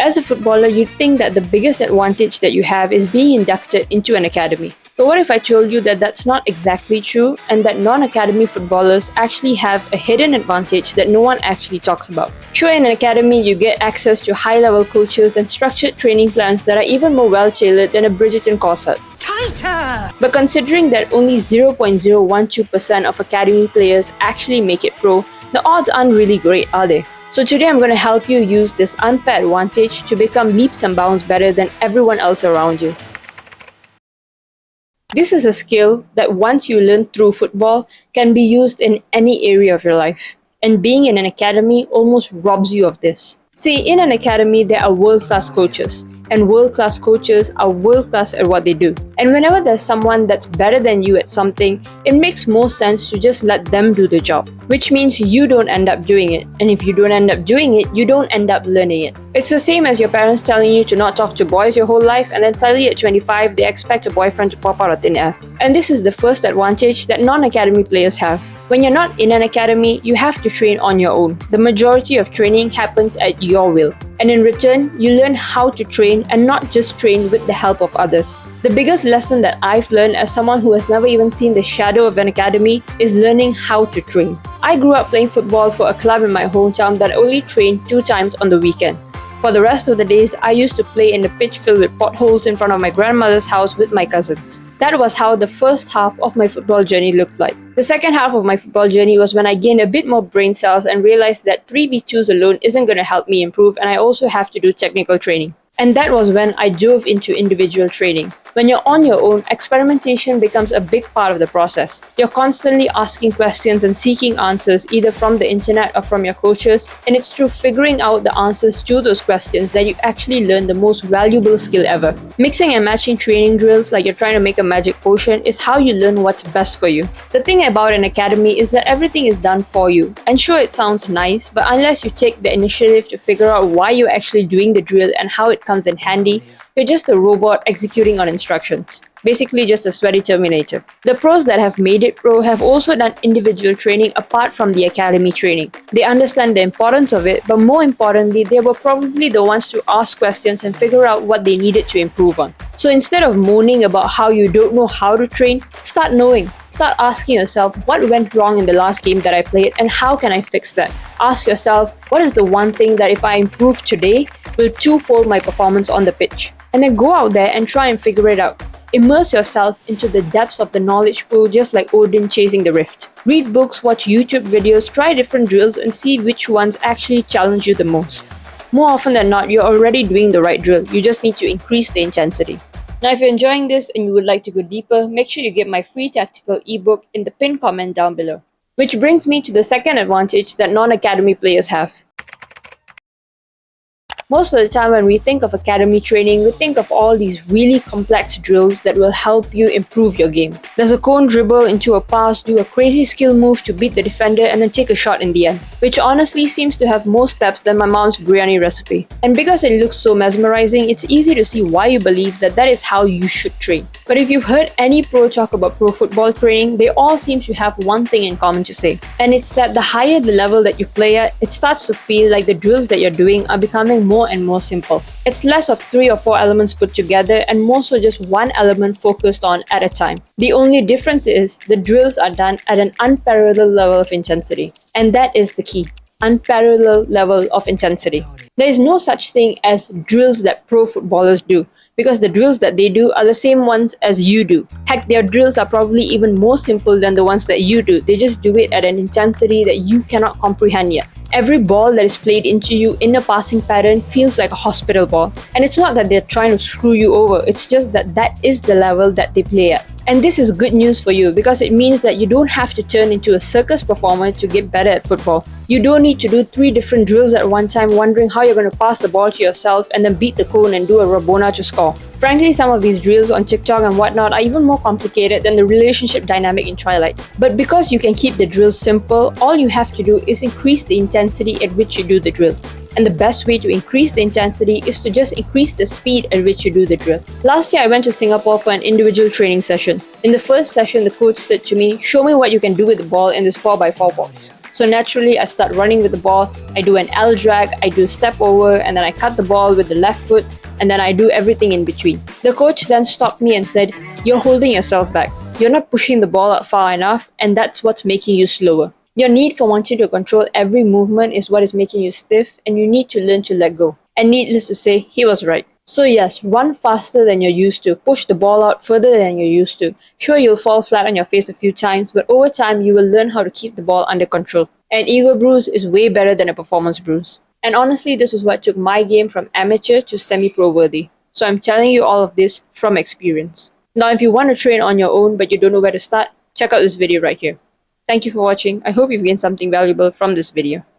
As a footballer, you'd think that the biggest advantage that you have is being inducted into an academy. But what if I told you that that's not exactly true and that non-academy footballers actually have a hidden advantage that no one actually talks about? Sure, in an academy, you get access to high-level coaches and structured training plans that are even more well-tailored than a Bridgerton corset. Tighter! But considering that only 0.012% of academy players actually make it pro, the odds aren't really great, are they? So today I'm going to help you use this unfair advantage to become leaps and bounds better than everyone else around you. This is a skill that once you learn through football can be used in any area of your life. And being in an academy almost robs you of this. See, in an academy there are world-class coaches. And world-class coaches are world-class at what they do. And whenever there's someone that's better than you at something, it makes more sense to just let them do the job. Which means you don't end up doing it. And if you don't end up doing it, you don't end up learning it. It's the same as your parents telling you to not talk to boys your whole life, and then suddenly at 25, they expect a boyfriend to pop out of thin air. And this is the first advantage that non-academy players have. When you're not in an academy, you have to train on your own. The majority of training happens at your will. And in return, you learn how to train and not just train with the help of others. The biggest lesson that I've learned as someone who has never even seen the shadow of an academy is learning how to train. I grew up playing football for a club in my hometown that only trained 2 times on the weekend. For the rest of the days, I used to play in the pitch filled with potholes in front of my grandmother's house with my cousins. That was how the first half of my football journey looked like. The second half of my football journey was when I gained a bit more brain cells and realized that 3v2s alone isn't going to help me improve, and I also have to do technical training. And that was when I dove into individual training. When you're on your own, experimentation becomes a big part of the process. You're constantly asking questions and seeking answers either from the internet or from your coaches, and it's through figuring out the answers to those questions that you actually learn the most valuable skill ever. Mixing and matching training drills like you're trying to make a magic potion is how you learn what's best for you. The thing about an academy is that everything is done for you. And sure, it sounds nice, but unless you take the initiative to figure out why you're actually doing the drill and how it comes in handy, you're just a robot executing on instructions. Basically just a sweaty Terminator. The pros that have made it pro have also done individual training apart from the academy training. They understand the importance of it, but more importantly, they were probably the ones to ask questions and figure out what they needed to improve on. So instead of moaning about how you don't know how to train, start knowing. Start asking yourself, what went wrong in the last game that I played and how can I fix that? Ask yourself, what is the one thing that if I improve today will twofold my performance on the pitch? And then go out there and try and figure it out. Immerse yourself into the depths of the knowledge pool just like Odin chasing the rift. Read books, watch YouTube videos, try different drills and see which ones actually challenge you the most. More often than not, you're already doing the right drill. You just need to increase the intensity. Now, if you're enjoying this and you would like to go deeper, make sure you get my free tactical ebook in the pinned comment down below. Which brings me to the second advantage that non-academy players have. Most of the time when we think of academy training, we think of all these really complex drills that will help you improve your game. There's a cone dribble into a pass, do a crazy skill move to beat the defender and then take a shot in the end, which honestly seems to have more steps than my mom's biryani recipe. And because it looks so mesmerizing, it's easy to see why you believe that that is how you should train. But if you've heard any pro talk about pro football training, they all seem to have one thing in common to say. And it's that the higher the level that you play at, it starts to feel like the drills that you're doing are becoming more and more simple. It's less of 3 or 4 elements put together and more so just one element focused on at a time. The only difference is the drills are done at an unparalleled level of intensity. And that is the key. Unparalleled level of intensity. There is no such thing as drills that pro footballers do, because the drills that they do are the same ones as you do. Heck, their drills are probably even more simple than the ones that you do. They just do it at an intensity that you cannot comprehend yet. Every ball that is played into you in a passing pattern feels like a hospital ball. And it's not that they're trying to screw you over, it's just that that is the level that they play at. And this is good news for you because it means that you don't have to turn into a circus performer to get better at football. You don't need to do 3 different drills at one time wondering how you're going to pass the ball to yourself and then beat the cone and do a Rabona to score. Frankly, some of these drills on TikTok and whatnot are even more complicated than the relationship dynamic in Twilight. But because you can keep the drills simple, all you have to do is increase the intensity at which you do the drill. And the best way to increase the intensity is to just increase the speed at which you do the drill. Last year, I went to Singapore for an individual training session. In the first session, the coach said to me, "Show me what you can do with the ball in this 4x4 box." So naturally, I start running with the ball, I do an L drag, I do step over, and then I cut the ball with the left foot, and then I do everything in between. The coach then stopped me and said, "You're holding yourself back. You're not pushing the ball out far enough, and that's what's making you slower. Your need for wanting to control every movement is what is making you stiff, and you need to learn to let go." And needless to say, he was right. So yes, run faster than you're used to, push the ball out further than you're used to. Sure, you'll fall flat on your face a few times, but over time you will learn how to keep the ball under control. An ego bruise is way better than a performance bruise. And honestly, this is what took my game from amateur to semi-pro worthy. So I'm telling you all of this from experience. Now, if you want to train on your own but you don't know where to start, check out this video right here. Thank you for watching. I hope you've gained something valuable from this video.